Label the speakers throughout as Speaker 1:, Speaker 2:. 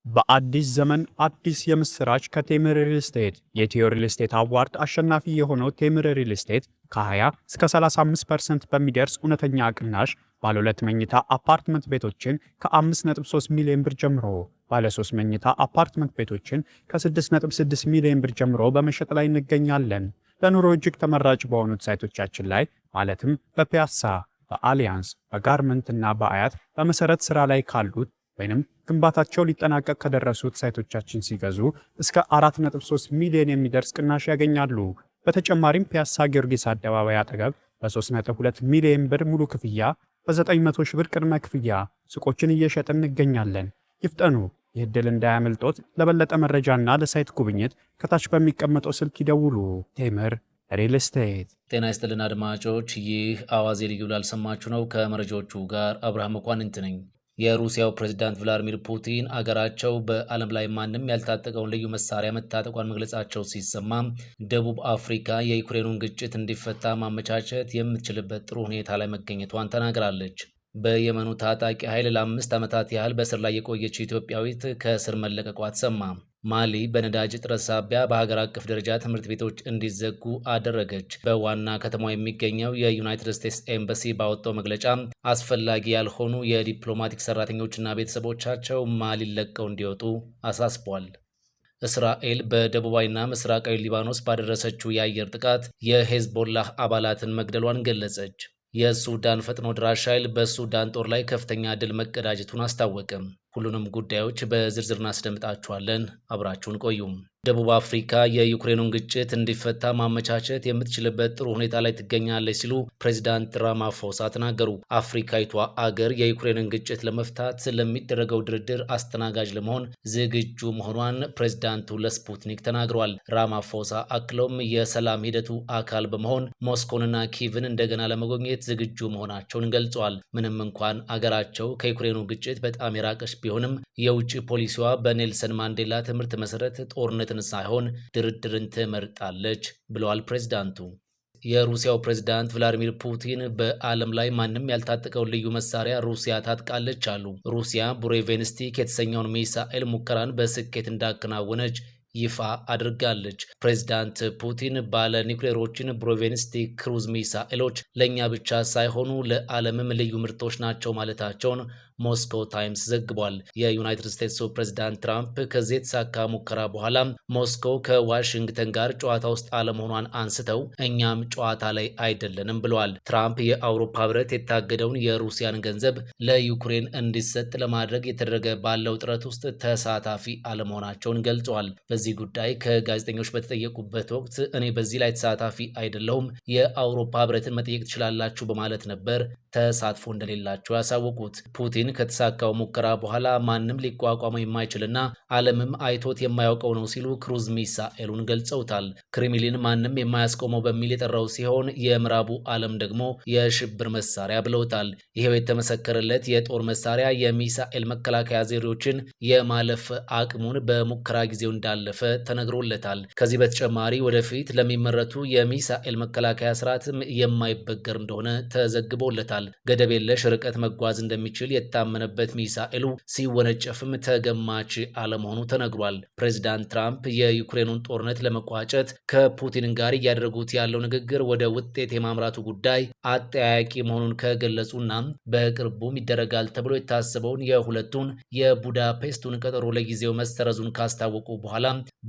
Speaker 1: በአዲስ ዘመን አዲስ የምስራች ከቴምር ሪል ስቴት የኢትዮ ሪል ስቴት አዋርድ አሸናፊ የሆነው ቴምር ሪል ስቴት ከ20 እስከ 35% በሚደርስ እውነተኛ ቅናሽ ባለ 2 መኝታ አፓርትመንት ቤቶችን ከ5.3 ሚሊዮን ብር ጀምሮ ባለ 3 መኝታ አፓርትመንት ቤቶችን ከ6.6 ሚሊዮን ብር ጀምሮ በመሸጥ ላይ እንገኛለን። ለኑሮ እጅግ ተመራጭ በሆኑት ሳይቶቻችን ላይ ማለትም በፒያሳ፣ በአሊያንስ፣ በጋርመንት እና በአያት በመሰረት ስራ ላይ ካሉት ወይንም ግንባታቸው ሊጠናቀቅ ከደረሱት ሳይቶቻችን ሲገዙ እስከ 4.3 ሚሊዮን የሚደርስ ቅናሽ ያገኛሉ። በተጨማሪም ፒያሳ ጊዮርጊስ አደባባይ አጠገብ በ3.2 ሚሊዮን ብር ሙሉ ክፍያ በ900 ሺህ ብር ቅድመ ክፍያ ሱቆችን እየሸጥን እንገኛለን። ይፍጠኑ! ይህ ዕድል እንዳያመልጦት። ለበለጠ መረጃና ለሳይት ጉብኝት ከታች በሚቀመጠው ስልክ ይደውሉ። ቴምር ሪል ስቴት።
Speaker 2: ጤና ይስጥልን አድማጮች፣ ይህ አዋዜ ልዩ ላልሰማችሁ ነው። ከመረጃዎቹ ጋር አብርሃም መኳንንት ነኝ። የሩሲያው ፕሬዝዳንት ቭላዲሚር ፑቲን አገራቸው በዓለም ላይ ማንም ያልታጠቀውን ልዩ መሳሪያ መታጠቋን መግለጻቸው ሲሰማ፣ ደቡብ አፍሪካ የዩክሬኑን ግጭት እንዲፈታ ማመቻቸት የምትችልበት ጥሩ ሁኔታ ላይ መገኘቷን ተናግራለች። በየመኑ ታጣቂ ኃይል ለ5 ዓመታት ያህል በእስር ላይ የቆየችው ኢትዮጵያዊት ከእስር መለቀቋ ተሰማ። ማሊ በነዳጅ እጥረት ሳቢያ በሀገር አቀፍ ደረጃ ትምህርት ቤቶች እንዲዘጉ አደረገች። በዋና ከተማዋ የሚገኘው የዩናይትድ ስቴትስ ኤምባሲ ባወጣው መግለጫ አስፈላጊ ያልሆኑ የዲፕሎማቲክ ሰራተኞችና ቤተሰቦቻቸው ማሊ ለቀው እንዲወጡ አሳስቧል። እስራኤል በደቡባዊና ምስራቃዊ ሊባኖስ ባደረሰችው የአየር ጥቃት የሄዝቦላህ አባላትን መግደሏን ገለጸች። የሱዳን ፈጥኖ ድራሽ ኃይል በሱዳን ጦር ላይ ከፍተኛ ድል መቀዳጀቱን አስታወቀም። ሁሉንም ጉዳዮች በዝርዝር እናስደምጣችኋለን። አብራችሁን ቆዩም። ደቡብ አፍሪካ የዩክሬኑን ግጭት እንዲፈታ ማመቻቸት የምትችልበት ጥሩ ሁኔታ ላይ ትገኛለች ሲሉ ፕሬዚዳንት ራማፎሳ ተናገሩ። አፍሪካዊቷ አገር የዩክሬንን ግጭት ለመፍታት ለሚደረገው ድርድር አስተናጋጅ ለመሆን ዝግጁ መሆኗን ፕሬዚዳንቱ ለስፑትኒክ ተናግረዋል። ራማፎሳ አክለውም የሰላም ሂደቱ አካል በመሆን ሞስኮንና ኪቭን እንደገና ለመጎብኘት ዝግጁ መሆናቸውን ገልጸዋል። ምንም እንኳን አገራቸው ከዩክሬኑ ግጭት በጣም የራቀች ቢሆንም የውጭ ፖሊሲዋ በኔልሰን ማንዴላ ትምህርት መሰረት ጦርነትን ሳይሆን ድርድርን ትመርጣለች ብለዋል ፕሬዝዳንቱ። የሩሲያው ፕሬዝዳንት ቭላዲሚር ፑቲን በዓለም ላይ ማንም ያልታጠቀውን ልዩ መሳሪያ ሩሲያ ታጥቃለች አሉ። ሩሲያ ቡሬቬንስቲክ የተሰኘውን ሚሳኤል ሙከራን በስኬት እንዳከናወነች ይፋ አድርጋለች። ፕሬዝዳንት ፑቲን ባለ ኒውክሌሮችን ብሮቬንስቲክ ክሩዝ ሚሳኤሎች ለእኛ ብቻ ሳይሆኑ ለዓለምም ልዩ ምርቶች ናቸው ማለታቸውን ሞስኮ ታይምስ ዘግቧል። የዩናይትድ ስቴትሱ ፕሬዝዳንት ትራምፕ ከዚህ የተሳካ ሙከራ በኋላ ሞስኮ ከዋሽንግተን ጋር ጨዋታ ውስጥ አለመሆኗን አንስተው እኛም ጨዋታ ላይ አይደለንም ብለዋል። ትራምፕ የአውሮፓ ሕብረት የታገደውን የሩሲያን ገንዘብ ለዩክሬን እንዲሰጥ ለማድረግ የተደረገ ባለው ጥረት ውስጥ ተሳታፊ አለመሆናቸውን ገልጸዋል። በዚህ ጉዳይ ከጋዜጠኞች በተጠየቁበት ወቅት እኔ በዚህ ላይ ተሳታፊ አይደለሁም፣ የአውሮፓ ሕብረትን መጠየቅ ትችላላችሁ በማለት ነበር ተሳትፎ እንደሌላቸው ያሳወቁት። ፑቲን ከተሳካው ሙከራ በኋላ ማንም ሊቋቋመው የማይችልና ዓለምም አይቶት የማያውቀው ነው ሲሉ ክሩዝ ሚሳኤሉን ገልጸውታል። ክሬምሊን ማንም የማያስቆመው በሚል የጠራው ሲሆን የምዕራቡ ዓለም ደግሞ የሽብር መሳሪያ ብለውታል። ይሄው የተመሰከረለት የጦር መሳሪያ የሚሳኤል መከላከያ ዘዴዎችን የማለፍ አቅሙን በሙከራ ጊዜው እንዳለፈ ተነግሮለታል። ከዚህ በተጨማሪ ወደፊት ለሚመረቱ የሚሳኤል መከላከያ ስርዓትም የማይበገር እንደሆነ ተዘግቦለታል። ገደብ የለሽ ርቀት መጓዝ እንደሚችል የታመነበት ሚሳኤሉ ሲወነጨፍም ተገማች አለመሆኑ ተነግሯል። ፕሬዚዳንት ትራምፕ የዩክሬኑን ጦርነት ለመቋጨት ከፑቲን ጋር እያደረጉት ያለው ንግግር ወደ ውጤት የማምራቱ ጉዳይ አጠያያቂ መሆኑን ከገለጹና በቅርቡም ይደረጋል ተብሎ የታሰበውን የሁለቱን የቡዳፔስቱን ቀጠሮ ለጊዜው መሰረዙን ካስታወቁ በኋላ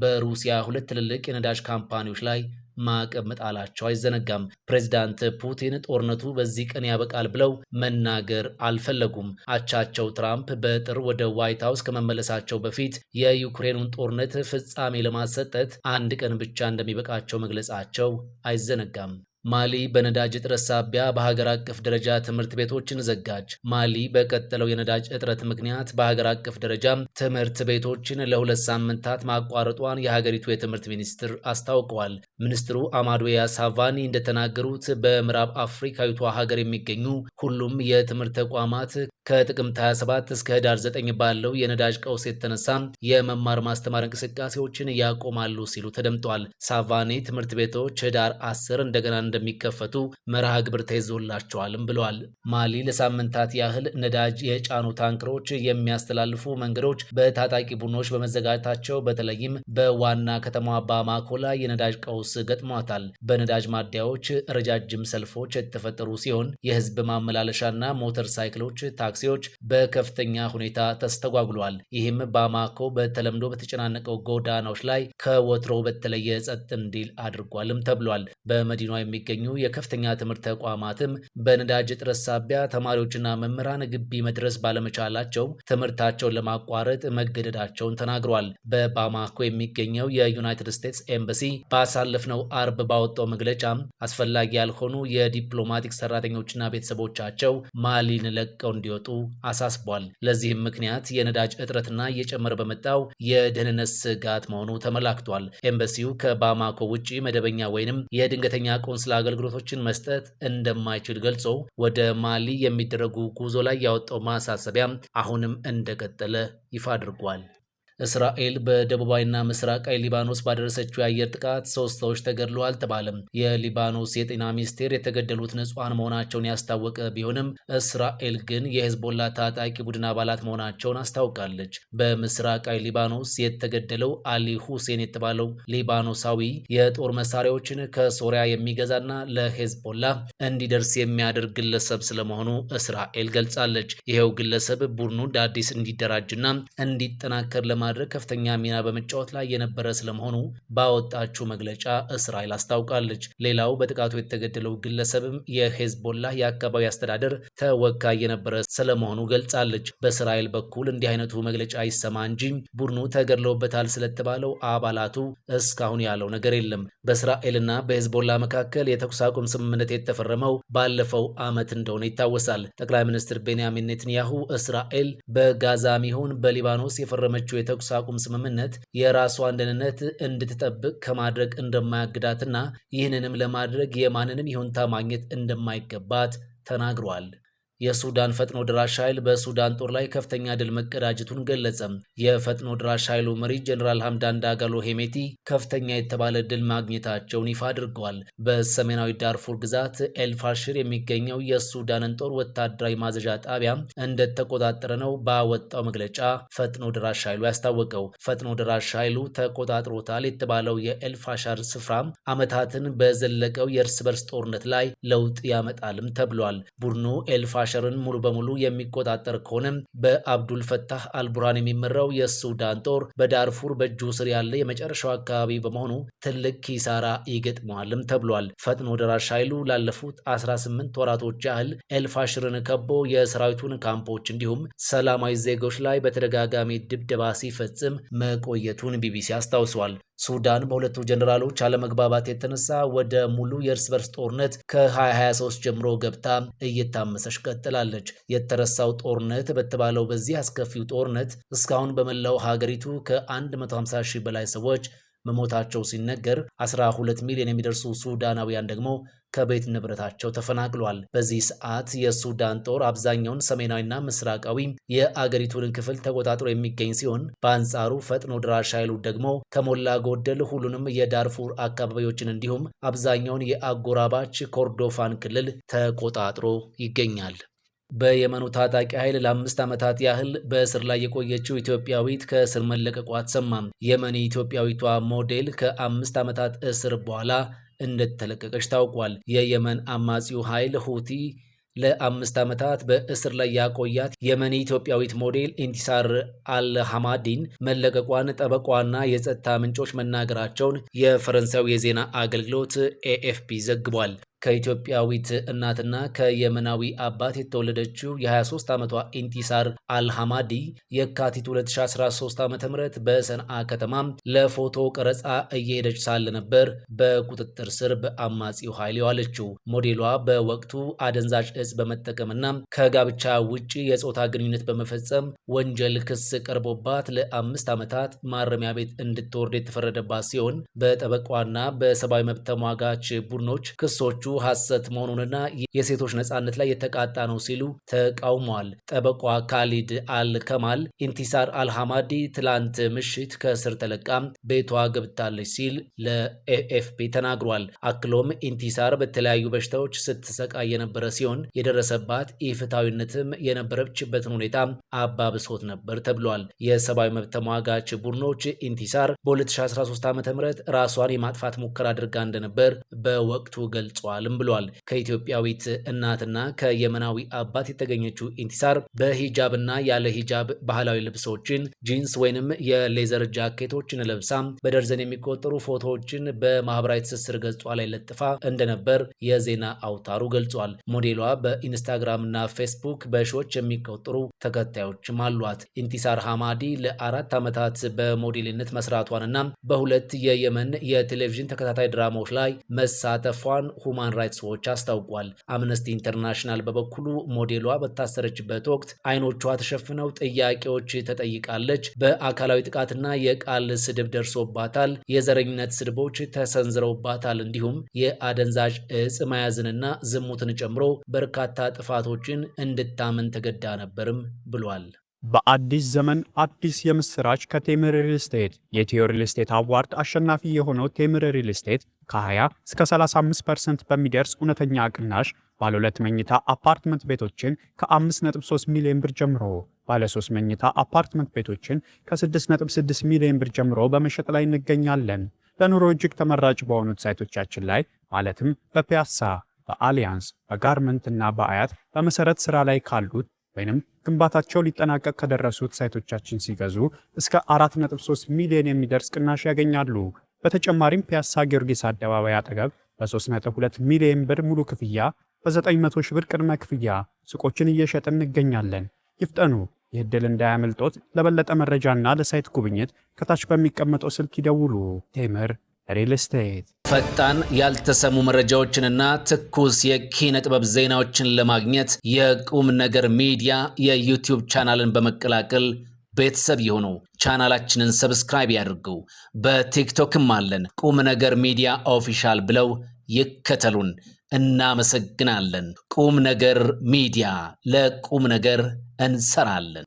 Speaker 2: በሩሲያ ሁለት ትልልቅ የነዳጅ ካምፓኒዎች ላይ ማዕቀብ መጣላቸው አይዘነጋም። ፕሬዝዳንት ፑቲን ጦርነቱ በዚህ ቀን ያበቃል ብለው መናገር አልፈለጉም። አቻቸው ትራምፕ በጥር ወደ ዋይት ሃውስ ከመመለሳቸው በፊት የዩክሬኑን ጦርነት ፍጻሜ ለማሰጠት አንድ ቀን ብቻ እንደሚበቃቸው መግለጻቸው አይዘነጋም። ማሊ በነዳጅ እጥረት ሳቢያ በሀገር አቀፍ ደረጃ ትምህርት ቤቶችን ዘጋች። ማሊ በቀጠለው የነዳጅ እጥረት ምክንያት በሀገር አቀፍ ደረጃ ትምህርት ቤቶችን ለ2 ሳምንታት ማቋረጧን የሀገሪቱ የትምህርት ሚኒስትር አስታውቀዋል። ሚኒስትሩ አማዶያ ሳቫኒ እንደተናገሩት በምዕራብ አፍሪካዊቷ ሀገር የሚገኙ ሁሉም የትምህርት ተቋማት ከጥቅምት 27 እስከ ህዳር 9 ባለው የነዳጅ ቀውስ የተነሳ የመማር ማስተማር እንቅስቃሴዎችን ያቆማሉ ሲሉ ተደምጠዋል። ሳቫኒ ትምህርት ቤቶች ህዳር 10 እንደገና እንደሚከፈቱ መርሃ ግብር ተይዞላቸዋልም ብለዋል። ማሊ ለሳምንታት ያህል ነዳጅ የጫኑ ታንክሮች የሚያስተላልፉ መንገዶች በታጣቂ ቡድኖች በመዘጋጀታቸው በተለይም በዋና ከተማዋ ባማኮ ላይ የነዳጅ ቀውስ ገጥሟታል። በነዳጅ ማደያዎች ረጃጅም ሰልፎች የተፈጠሩ ሲሆን የህዝብ ማመላለሻና ሞተር ሳይክሎች፣ ታክሲዎች በከፍተኛ ሁኔታ ተስተጓጉለዋል። ይህም ባማኮ በተለምዶ በተጨናነቀው ጎዳናዎች ላይ ከወትሮው በተለየ ጸጥ እንዲል አድርጓልም ተብሏል። በመዲናዋ የሚገኙ የከፍተኛ ትምህርት ተቋማትም በነዳጅ እጥረት ሳቢያ ተማሪዎችና መምህራን ግቢ መድረስ ባለመቻላቸው ትምህርታቸውን ለማቋረጥ መገደዳቸውን ተናግሯል። በባማኮ የሚገኘው የዩናይትድ ስቴትስ ኤምባሲ ባሳለፍነው አርብ ባወጣው መግለጫ አስፈላጊ ያልሆኑ የዲፕሎማቲክ ሰራተኞችና ቤተሰቦቻቸው ማሊን ለቀው እንዲወጡ አሳስቧል። ለዚህም ምክንያት የነዳጅ እጥረትና እየጨመረ በመጣው የደህንነት ስጋት መሆኑ ተመላክቷል። ኤምባሲው ከባማኮ ውጪ መደበኛ ወይንም የድንገተኛ ቆንስላ አገልግሎቶችን መስጠት እንደማይችል ገልጾ ወደ ማሊ የሚደረጉ ጉዞ ላይ ያወጣው ማሳሰቢያ አሁንም እንደቀጠለ ይፋ አድርጓል። እስራኤል በደቡባዊና ምስራቃዊ ሊባኖስ ባደረሰችው የአየር ጥቃት 3 ሰዎች ተገድለዋል ተባለም። የሊባኖስ የጤና ሚኒስቴር የተገደሉት ንጹሐን መሆናቸውን ያስታወቀ ቢሆንም እስራኤል ግን የሄዝቦላ ታጣቂ ቡድን አባላት መሆናቸውን አስታውቃለች። በምስራቃዊ ሊባኖስ የተገደለው አሊ ሁሴን የተባለው ሊባኖሳዊ የጦር መሳሪያዎችን ከሶሪያ የሚገዛና ለሄዝቦላ እንዲደርስ የሚያደርግ ግለሰብ ስለመሆኑ እስራኤል ገልጻለች። ይኸው ግለሰብ ቡድኑ እንደ አዲስ እንዲደራጅና እንዲጠናከር ለማድረግ ከፍተኛ ሚና በመጫወት ላይ የነበረ ስለመሆኑ ባወጣችው መግለጫ እስራኤል አስታውቃለች። ሌላው በጥቃቱ የተገደለው ግለሰብም የሄዝቦላ የአካባቢ አስተዳደር ተወካይ የነበረ ስለመሆኑ ገልጻለች። በእስራኤል በኩል እንዲህ አይነቱ መግለጫ ይሰማ እንጂ ቡድኑ ተገድለውበታል ስለተባለው አባላቱ እስካሁን ያለው ነገር የለም። በእስራኤልና በሄዝቦላ መካከል የተኩስ አቁም ስምምነት የተፈረመው ባለፈው ዓመት እንደሆነ ይታወሳል። ጠቅላይ ሚኒስትር ቤንያሚን ኔትንያሁ እስራኤል በጋዛም ይሁን በሊባኖስ የፈረመችው የተኩስ አቁም ስምምነት የራሷን ደህንነት እንድትጠብቅ ከማድረግ እንደማያግዳትና ይህንንም ለማድረግ የማንንም ይሁንታ ማግኘት እንደማይገባት ተናግሯል። የሱዳን ፈጥኖ ድራሽ ኃይል በሱዳን ጦር ላይ ከፍተኛ ድል መቀዳጀቱን ገለጸ። የፈጥኖ ድራሽ ኃይሉ መሪ ጀነራል ሐምዳን ዳጋሎ ሄሜቲ ከፍተኛ የተባለ ድል ማግኘታቸውን ይፋ አድርገዋል። በሰሜናዊ ዳርፉር ግዛት ኤልፋሽር የሚገኘው የሱዳንን ጦር ወታደራዊ ማዘዣ ጣቢያ እንደተቆጣጠረ ነው ባወጣው መግለጫ ፈጥኖ ድራሽ ኃይሉ ያስታወቀው። ፈጥኖ ድራሽ ኃይሉ ተቆጣጥሮታል የተባለው የኤልፋሻር ስፍራ ዓመታትን በዘለቀው የእርስ በርስ ጦርነት ላይ ለውጥ ያመጣልም ተብሏል። ቡድኑ ኤልፋሽርን ሙሉ በሙሉ የሚቆጣጠር ከሆነ በአብዱል ፈታህ አልቡርሃን የሚመራው የሱዳን ጦር በዳርፉር በእጁ ስር ያለ የመጨረሻው አካባቢ በመሆኑ ትልቅ ኪሳራ ይገጥመዋልም ተብሏል። ፈጥኖ ደራሽ ኃይሉ ላለፉት 18 ወራቶች ያህል ኤልፋሽርን ከቦ የሰራዊቱን ካምፖች እንዲሁም ሰላማዊ ዜጎች ላይ በተደጋጋሚ ድብደባ ሲፈጽም መቆየቱን ቢቢሲ አስታውሷል። ሱዳን በሁለቱ ጀነራሎች አለመግባባት የተነሳ ወደ ሙሉ የእርስ በርስ ጦርነት ከ2023 ጀምሮ ገብታ እየታመሰች ቀጥላለች። የተረሳው ጦርነት በተባለው በዚህ አስከፊው ጦርነት እስካሁን በመላው ሀገሪቱ ከ150 ሺህ በላይ ሰዎች መሞታቸው ሲነገር 12 ሚሊዮን የሚደርሱ ሱዳናውያን ደግሞ ከቤት ንብረታቸው ተፈናቅሏል። በዚህ ሰዓት የሱዳን ጦር አብዛኛውን ሰሜናዊና ምስራቃዊ የአገሪቱን ክፍል ተቆጣጥሮ የሚገኝ ሲሆን በአንጻሩ ፈጥኖ ድራሽ ኃይሉ ደግሞ ከሞላ ጎደል ሁሉንም የዳርፉር አካባቢዎችን እንዲሁም አብዛኛውን የአጎራባች ኮርዶፋን ክልል ተቆጣጥሮ ይገኛል። በየመኑ ታጣቂ ኃይል ለ5 ዓመታት ያህል በእስር ላይ የቆየችው ኢትዮጵያዊት ከእስር መለቀቋ ተሰማም። የመኒ ኢትዮጵያዊቷ ሞዴል ከ5 ዓመታት እስር በኋላ እንደተለቀቀች ታውቋል። የየመን አማጺው ኃይል ሁቲ ለ5 ዓመታት በእስር ላይ ያቆያት የመኒ ኢትዮጵያዊት ሞዴል ኢንቲሳር አልሐማዲን መለቀቋን ጠበቋና የጸጥታ ምንጮች መናገራቸውን የፈረንሳዊ የዜና አገልግሎት ኤኤፍፒ ዘግቧል። ከኢትዮጵያዊት እናትና ከየመናዊ አባት የተወለደችው የ23 ዓመቷ ኢንቲሳር አልሐማዲ የካቲት 2013 ዓ.ም በሰንዓ ከተማ ለፎቶ ቀረጻ እየሄደች ሳለ ነበር በቁጥጥር ስር በአማጺው ኃይል የዋለችው። ሞዴሏ በወቅቱ አደንዛዥ እጽ በመጠቀምና ከጋብቻ ውጪ የጾታ ግንኙነት በመፈጸም ወንጀል ክስ ቀርቦባት ለ5 ዓመታት ማረሚያ ቤት እንድትወርድ የተፈረደባት ሲሆን በጠበቋና በሰብአዊ መብት ተሟጋች ቡድኖች ክሶቹ ሐሰት መሆኑንና የሴቶች ነጻነት ላይ የተቃጣ ነው ሲሉ ተቃውመዋል። ጠበቋ ካሊድ አልከማል ኢንቲሳር አልሐማዲ ትላንት ምሽት ከእስር ተለቃ ቤቷ ገብታለች ሲል ለኤኤፍፒ ተናግሯል። አክሎም ኢንቲሳር በተለያዩ በሽታዎች ስትሰቃይ የነበረ ሲሆን የደረሰባት ኢፍትሐዊነትም የነበረችበትን ሁኔታ አባብሶት ነበር ተብሏል። የሰብአዊ መብት ተሟጋች ቡድኖች ኢንቲሳር በ2013 ዓ.ም ራሷን የማጥፋት ሙከራ አድርጋ እንደነበር በወቅቱ ገልጿልም ብሏል። ከኢትዮጵያዊት እናትና ከየመናዊ አባት የተገኘችው ኢንቲሳር በሂጃብና ያለ ሂጃብ ባህላዊ ልብሶችን፣ ጂንስ ወይንም የሌዘር ጃኬቶችን ለብሳ በደርዘን የሚቆጠሩ ፎቶዎችን በማህበራዊ ትስስር ገጿ ላይ ለጥፋ እንደነበር የዜና አውታሩ ገልጿል። ሞዴሏ በኢንስታግራምና ፌስቡክ በሺዎች የሚቆጠሩ ተከታዮችም አሏት። ኢንቲሳር ሐማዲ ለ4 ዓመታት በሞዴልነት መስራቷንና በሁለት የየመን የቴሌቪዥን ተከታታይ ድራማዎች ላይ መሳተፏን ሁማን ራይትስ ዎች አስታውቋል። አምነስቲ ኢንተርናሽናል በበኩሉ ሞዴሏ በታሰረችበት ወቅት አይኖቿ ተሸፍነው ጥያቄዎች ተጠይቃለች። በአካላዊ ጥቃትና የቃል ስድብ ደርሶባታል። የዘረኝነት ስድቦች ተሰንዝረውባታል። እንዲሁም የአደንዛዥ እጽ መያዝንና ዝሙትን ጨምሮ በርካታ ጥፋቶችን እንድታምን ተገዳ ነበርም ብሏል።
Speaker 1: በአዲስ ዘመን አዲስ የምስራች ከቴምር ሪል ስቴት የኢትዮ ሪል ስቴት አዋርድ አሸናፊ የሆነው ቴምር ሪል ስቴት ከ20 እስከ 35% በሚደርስ እውነተኛ ቅናሽ ባለ 2 መኝታ አፓርትመንት ቤቶችን ከ5.3 ሚሊዮን ብር ጀምሮ፣ ባለ 3 መኝታ አፓርትመንት ቤቶችን ከ6.6 ሚሊዮን ብር ጀምሮ በመሸጥ ላይ እንገኛለን። ለኑሮ እጅግ ተመራጭ በሆኑት ሳይቶቻችን ላይ ማለትም በፒያሳ፣ በአሊያንስ፣ በጋርመንት እና በአያት በመሰረት ስራ ላይ ካሉት ወይንም ግንባታቸው ሊጠናቀቅ ከደረሱት ሳይቶቻችን ሲገዙ እስከ 4.3 ሚሊዮን የሚደርስ ቅናሽ ያገኛሉ። በተጨማሪም ፒያሳ ጊዮርጊስ አደባባይ አጠገብ በ3.2 ሚሊዮን ብር ሙሉ ክፍያ፣ በ900 ሺህ ብር ቅድመ ክፍያ ሱቆችን እየሸጥን እንገኛለን። ይፍጠኑ! ይህ ዕድል እንዳያመልጦት። ለበለጠ መረጃና ለሳይት ጉብኝት ከታች በሚቀመጠው ስልክ ይደውሉ። ቴምር ሪል ስቴት።
Speaker 2: ፈጣን ያልተሰሙ መረጃዎችንና ትኩስ የኪነ ጥበብ ዜናዎችን ለማግኘት የቁም ነገር ሚዲያ የዩቲዩብ ቻናልን በመቀላቀል ቤተሰብ የሆኑ ቻናላችንን ሰብስክራይብ ያድርጉ። በቲክቶክም አለን። ቁም ነገር ሚዲያ ኦፊሻል ብለው ይከተሉን። እናመሰግናለን። ቁም ነገር ሚዲያ፣ ለቁም ነገር እንሰራለን።